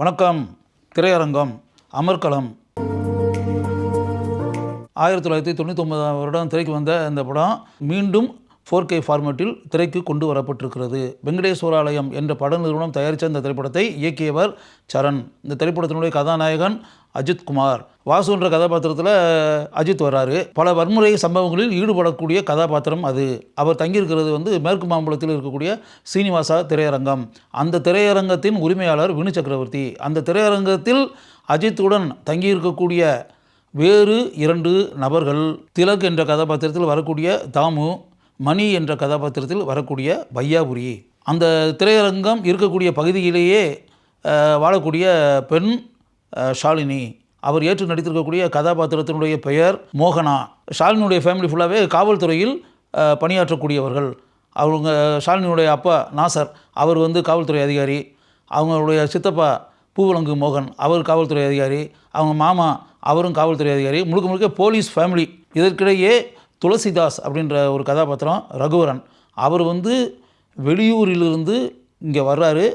வணக்கம். திரையரங்கம் அமர்க்களம் 1999 திரைக்கு வந்த இந்த படம் மீண்டும் 4K ஃபார்மேட்டில் திரைக்கு கொண்டு வரப்பட்டிருக்கிறது. வெங்கடேஸ்வராலயம் என்ற பட நிறுவனம் தயாரித்த இந்த திரைப்படத்தை இயக்கியவர் சரண். இந்த திரைப்படத்தினுடைய கதாநாயகன் அஜித் குமார். வாசு என்ற கதாபாத்திரத்தில் அஜித் வர்றாரு. பல வன்முறை சம்பவங்களில் ஈடுபடக்கூடிய கதாபாத்திரம் அது. அவர் தங்கியிருக்கிறது மேற்கு மாம்பலத்தில் இருக்கக்கூடிய சீனிவாசா திரையரங்கம். அந்த திரையரங்கத்தின் உரிமையாளர் வினு சக்கரவர்த்தி. அந்த திரையரங்கத்தில் அஜித்துடன் தங்கியிருக்கக்கூடிய வேறு 2 நபர்கள், திலக் என்ற கதாபாத்திரத்தில் வரக்கூடிய தாமு, மணி என்ற கதாபாத்திரத்தில் வரக்கூடிய வையாபுரி. அந்த திரையரங்கம் இருக்கக்கூடிய பகுதியிலேயே வாழக்கூடிய பெண் ஷாலினி. அவர் ஏற்று நடித்திருக்கக்கூடிய கதாபாத்திரத்தினுடைய பெயர் மோகனா. ஷாலினியுடைய ஃபேமிலி ஃபுல்லாகவே காவல்துறையில் பணியாற்றக்கூடியவர்கள். அவங்க ஷாலினியுடைய அப்பா நாசர், அவர் காவல்துறை அதிகாரி. அவங்களுடைய சித்தப்பா பூவலங்கு மோகன், அவர் காவல்துறை அதிகாரி. அவங்க மாமா, அவரும் காவல்துறை அதிகாரி. முழுக்க முழுக்க போலீஸ் ஃபேமிலி. இதற்கிடையே துளசிதாஸ் அப்படின்ற ஒரு கதாபாத்திரம் ரகுவரன். அவர் வெளியூரிலிருந்து இங்கே வர்றாரு.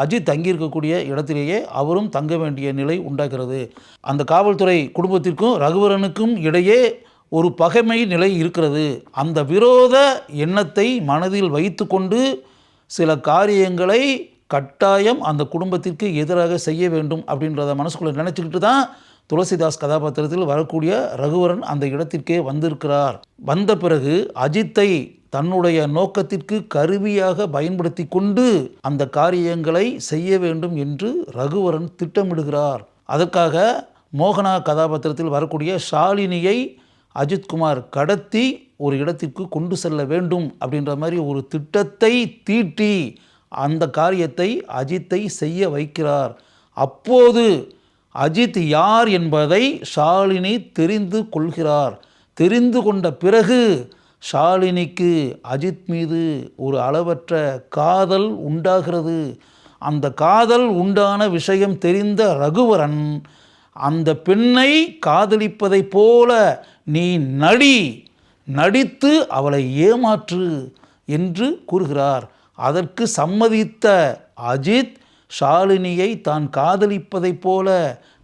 அஜித் தங்கியிருக்கக்கூடிய இடத்திலேயே அவரும் தங்க வேண்டிய நிலை உண்டாகிறது. அந்த காவல்துறை குடும்பத்திற்கும் ரகுவரனுக்கும் இடையே ஒரு பகைமை நிலை இருக்கிறது. அந்த விரோத எண்ணத்தை மனதில் வைத்து கொண்டு சில காரியங்களை கட்டாயம் அந்த குடும்பத்திற்கு எதிராக செய்ய வேண்டும் அப்படின்றத மனசுக்குள்ளே நினச்சிக்கிட்டு தான் துளசிதாஸ் கதாபாத்திரத்தில் வரக்கூடிய ரகுவரன் அந்த இடத்திற்கே வந்திருக்கிறார். வந்த பிறகு அஜித்தை தன்னுடைய நோக்கத்திற்கு கருவியாக பயன்படுத்தி கொண்டு அந்த காரியங்களை செய்ய வேண்டும் என்று ரகுவரன் திட்டமிடுகிறார். அதற்காக மோகனா கதாபாத்திரத்தில் வரக்கூடிய ஷாலினியை அஜித்குமார் கடத்தி ஒரு இடத்திற்கு கொண்டு செல்ல வேண்டும் அப்படின்ற மாதிரி ஒரு திட்டத்தை தீட்டி அந்த காரியத்தை அஜித்தை செய்ய வைக்கிறார். அப்போது அஜித் யார் என்பதை ஷாலினி தெரிந்து கொள்கிறார். தெரிந்து கொண்ட பிறகு ஷாலினிக்கு அஜித் மீது ஒரு அளவற்ற காதல் உண்டாகிறது. அந்த காதல் உண்டான விஷயம் தெரிந்த ரகுவரன் அந்த பெண்ணை காதலிப்பதைப் போல நீ நடித்து அவளை ஏமாற்று என்று கூறுகிறார். அதற்கு சம்மதித்த அஜித் ஷாலினியை தான் காதலிப்பதைப் போல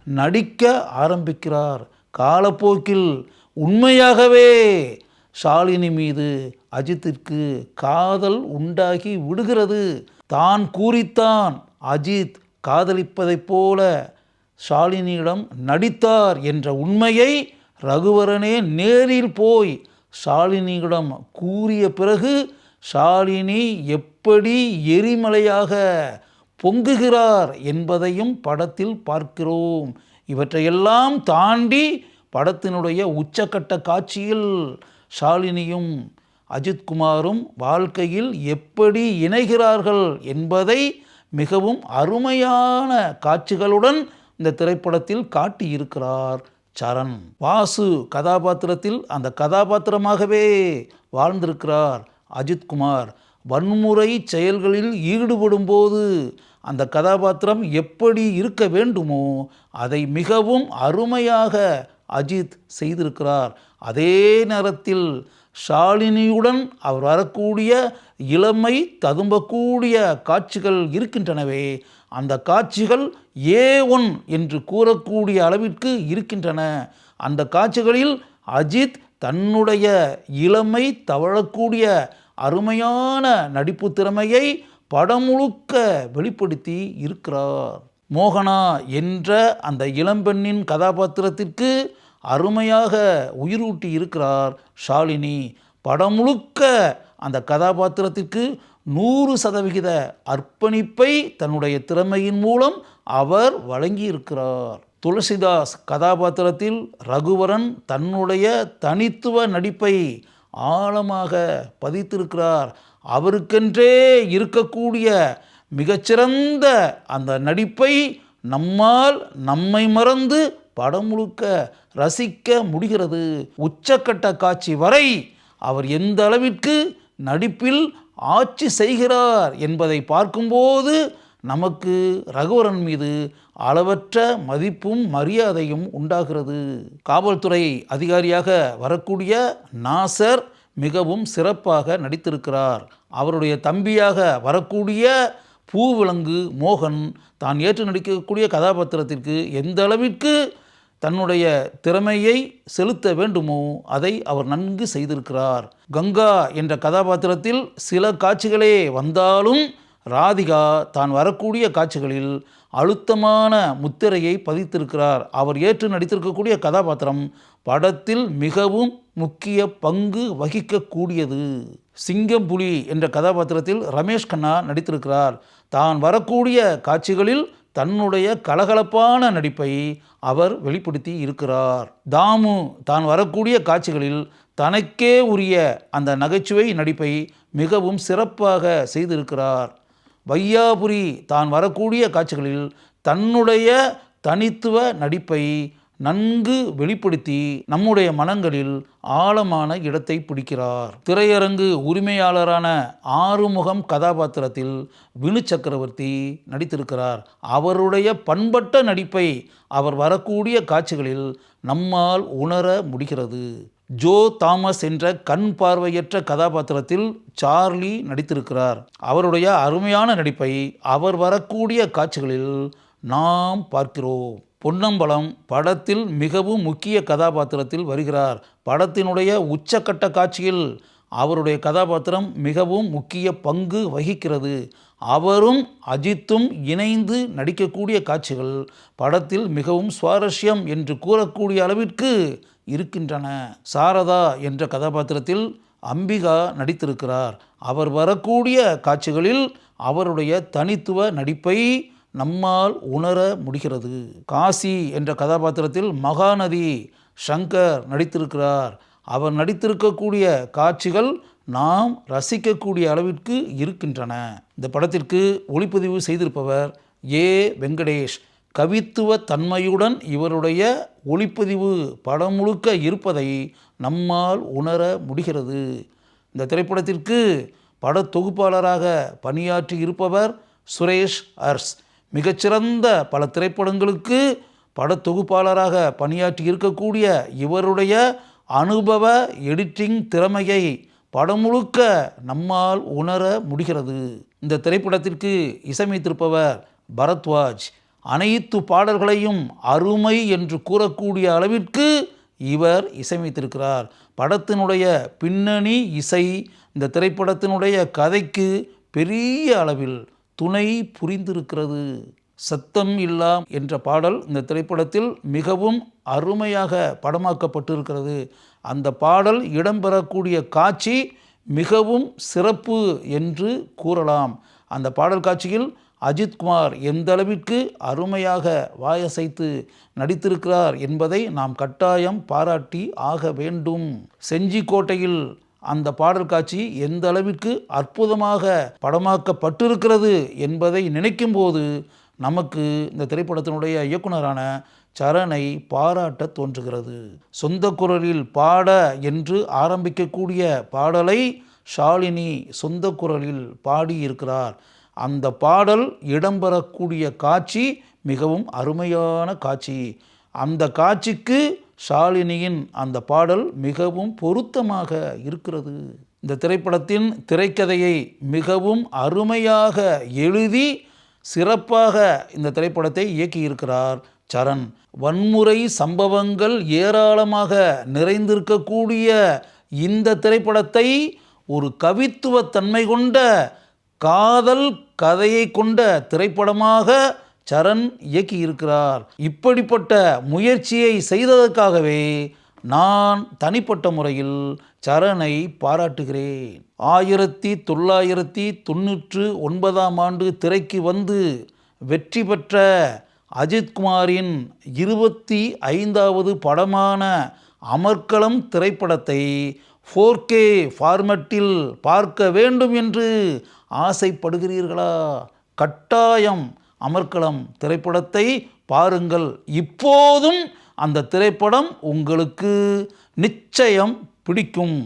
நடிக்க ஆரம்பிக்கிறார். காலப்போக்கில் உண்மையாகவே ஷாலினி மீது அஜித்திற்கு காதல் உண்டாகி விடுகிறது. தான் கூறித்தான் அஜித் காதலிப்பதைப் போல ஷாலினியிடம் நடித்தார் என்ற உண்மையை ரகுவரனே நேரில் போய் ஷாலினியிடம் கூறிய பிறகு ஷாலினி எப்படி எரிமலையாக பொங்குகிறார் என்பதையும் படத்தில் பார்க்கிறோம். இவற்றையெல்லாம் தாண்டி படத்தினுடைய உச்சக்கட்ட காட்சியில் ஷாலினியும் அஜித்குமாரும் வாழ்க்கையில் எப்படி இணைகிறார்கள் என்பதை மிகவும் அருமையான காட்சிகளுடன் இந்த திரைப்படத்தில் காட்டியிருக்கிறார் சரண். வாசு கதாபாத்திரத்தில் அந்த கதாபாத்திரமாகவே வாழ்ந்திருக்கிறார் அஜித்குமார். வன்முறை செயல்களில் ஈடுபடும் போது அந்த கதாபாத்திரம் எப்படி இருக்க வேண்டுமோ அதை மிகவும் அருமையாக அஜித் செய்திருக்கிறார். அதே நேரத்தில் ஷாலினியுடன் அவர் வரக்கூடிய இளமை ததும்பக்கூடிய காட்சிகள் இருக்கின்றனவே, அந்த காட்சிகள் A1 என்று கூறக்கூடிய அளவிற்கு இருக்கின்றன. அந்த காட்சிகளில் அஜித் தன்னுடைய இளமை தவழக்கூடிய அருமையான நடிப்பு திறமையை படம் முழுக்க வெளிப்படுத்தி இருக்கிறார். மோகனா என்ற அந்த இளம்பெண்ணின் கதாபாத்திரத்திற்கு அருமையாக உயிரூட்டி இருக்கிறார் ஷாலினி. படம் முழுக்க அந்த கதாபாத்திரத்திற்கு 100% அர்ப்பணிப்பை தன்னுடைய திறமையின் மூலம் அவர் வழங்கியிருக்கிறார். துளசிதாஸ் கதாபாத்திரத்தில் ரகுவரன் தன்னுடைய தனித்துவ நடிப்பை ஆழமாக பதித்திருக்கிறார். அவருக்கென்றே இருக்கக்கூடிய மிகச்சிறந்த அந்த நடிப்பை நம்மை மறந்து படம் முழுக்க ரசிக்க முடிகிறது. உச்சக்கட்ட காட்சி வரை அவர் எந்த அளவிற்கு நடிப்பில் ஆட்சி செய்கிறார் என்பதை பார்க்கும்போது நமக்கு ரகுவரன் மீது அளவற்ற மதிப்பும் மரியாதையும் உண்டாகிறது. காவல்துறை அதிகாரியாக வரக்கூடிய நாசர் மிகவும் சிறப்பாக நடித்திருக்கிறார். அவருடைய தம்பியாக வரக்கூடிய பூவிலங்கு மோகன் தான் ஏற்று நடிக்கக்கூடிய கதாபாத்திரத்திற்கு எந்த அளவிற்கு தன்னுடைய திறமையை செலுத்த வேண்டுமோ அதை அவர் நன்கு செய்திருக்கிறார். கங்கா என்ற கதாபாத்திரத்தில் சில காட்சிகளே வந்தாலும் ராதிகா தான் வரக்கூடிய காட்சிகளில் அழுத்தமான முத்திரையை பதித்திருக்கிறார். அவர் ஏற்று நடித்திருக்கக்கூடிய கதாபாத்திரம் படத்தில் மிகவும் முக்கிய பங்கு வகிக்கக்கூடியது. சிங்கம் புலி என்ற கதாபாத்திரத்தில் ரமேஷ் கண்ணா நடித்திருக்கிறார். தான் வரக்கூடிய காட்சிகளில் தன்னுடைய கலகலப்பான நடிப்பை அவர் வெளிப்படுத்தி இருக்கிறார். தாமு தான் வரக்கூடிய காட்சிகளில் தனக்கே உரிய அந்த நகைச்சுவை நடிப்பை மிகவும் சிறப்பாக செய்திருக்கிறார். வையாபுரி தான் வரக்கூடிய காட்சிகளில் தன்னுடைய தனித்துவ நடிப்பை நன்கு வெளிப்படுத்தி நம்முடைய மனங்களில் ஆழமான இடத்தை பிடிக்கிறார். திரையரங்கு உரிமையாளரான ஆறுமுகம் கதாபாத்திரத்தில் வினு சக்கரவர்த்தி நடித்திருக்கிறார். அவருடைய பண்பட்ட நடிப்பை அவர் வரக்கூடிய காட்சிகளில் நம்மால் உணர முடிகிறது. ஜோ தாமஸ் என்ற கண் பார்வையற்ற கதாபாத்திரத்தில் சார்லி நடித்திருக்கிறார். அவருடைய அருமையான நடிப்பை அவர் வரக்கூடிய காட்சிகளில் நாம் பார்க்கிறோம். பொன்னம்பலம் படத்தில் மிகவும் முக்கிய கதாபாத்திரத்தில் வருகிறார். படத்தினுடைய உச்சக்கட்ட காட்சியில் அவருடைய கதாபாத்திரம் மிகவும் முக்கிய பங்கு வகிக்கிறது. அவரும் அஜித்தும் இணைந்து நடிக்கக்கூடிய காட்சிகள் படத்தில் மிகவும் சுவாரஸ்யம் என்று கூறக்கூடிய அளவிற்கு இருக்கின்றன. சாரதா என்ற கதாபாத்திரத்தில் அம்பிகா நடித்திருக்கிறார். அவர் வரக்கூடிய காட்சிகளில் அவருடைய தனித்துவ நடிப்பை நம்மால் உணர முடிகிறது. காசி என்ற கதாபாத்திரத்தில் மகாநதி சங்கர் நடித்திருக்கிறார். அவர் நடித்திருக்கக்கூடிய காட்சிகள் நாம் ரசிக்கக்கூடிய அளவிற்கு இருக்கின்றன. இந்த படத்திற்கு ஒளிப்பதிவு செய்திருப்பவர் ஏ வெங்கடேஷ். கவித்துவ தன்மையுடன் இவருடைய ஒளிப்பதிவு படம் முழுக்க இருப்பதை நம்மால் உணர முடிகிறது. இந்த திரைப்படத்திற்கு பட தொகுப்பாளராக பணியாற்றி இருப்பவர் சுரேஷ் அர்ஸ். மிகச்சிறந்த பல திரைப்படங்களுக்கு பட தொகுப்பாளராக பணியாற்றி இருக்கக்கூடிய இவருடைய அனுபவ எடிட்டிங் திறமையை படம் முழுக்க நம்மால் உணர முடிகிறது. இந்த திரைப்படத்திற்கு இசையமைத்திருப்பவர் பரத்வாஜ். அனைத்து பாடல்களையும் அருமை என்று கூறக்கூடிய அளவிற்கு இவர் இசையமைத்திருக்கிறார். படத்தினுடைய பின்னணி இசை இந்த திரைப்படத்தினுடைய கதைக்கு பெரிய அளவில் துணை புரிந்திருக்கிறது. சத்தம் இல்லா என்ற பாடல் இந்த திரைப்படத்தில் மிகவும் அருமையாக படமாக்கப்பட்டிருக்கிறது. அந்த பாடல் இடம்பெறக்கூடிய காட்சி மிகவும் சிறப்பு என்று கூறலாம். அந்த பாடல் காட்சியில் அஜித்குமார் எந்த அளவிற்கு அருமையாக வாயசைத்து நடித்திருக்கிறார் என்பதை நாம் கட்டாயம் பாராட்டி ஆக வேண்டும். செஞ்சிக்கோட்டையில் அந்த பாடல் காட்சி எந்த அளவிற்கு அற்புதமாக படமாக்கப்பட்டிருக்கிறது என்பதை நினைக்கும்போது நமக்கு இந்த திரைப்படத்தினுடைய இயக்குனரான சரணை பாராட்ட தோன்றுகிறது. சொந்த குரலில் பாட என்று ஆரம்பிக்கக்கூடிய பாடலை ஷாலினி சொந்த குரலில் பாடியிருக்கிறார். அந்த பாடல் இடம்பெறக்கூடிய காட்சி மிகவும் அருமையான காட்சி. அந்த காட்சிக்கு ஷாலினியின் அந்த பாடல் மிகவும் பொருத்தமாக இருக்கிறது. இந்த திரைப்படத்தின் திரைக்கதையை மிகவும் அருமையாக எழுதி சிறப்பாக இந்த திரைப்படத்தை இயக்கியிருக்கிறார் சரண். வன்முறை சம்பவங்கள் ஏராளமாக நிறைந்திருக்கக்கூடிய இந்த திரைப்படத்தை ஒரு கவித்துவத்தன்மை கொண்ட காதல் கதையை கொண்ட திரைப்படமாக சரண் இயக்கியிருக்கிறார். இப்படிப்பட்ட முயற்சியை செய்ததற்காகவே நான் தனிப்பட்ட முறையில் சரணை பாராட்டுகிறேன். 1999 ஆண்டு திரைக்கு வந்து வெற்றி பெற்ற அஜித்குமாரின் 25வது படமான அமர்க்களம் திரைப்படத்தை 4K ஃபார்மட்டில் பார்க்க வேண்டும் என்று ஆசைப்படுகிறீர்களா? கட்டாயம் அமர்க்களம் திரைப்படத்தை பாருங்கள். இப்போதும் அந்த திரைப்படம் உங்களுக்கு நிச்சயம் பிடிக்கும்.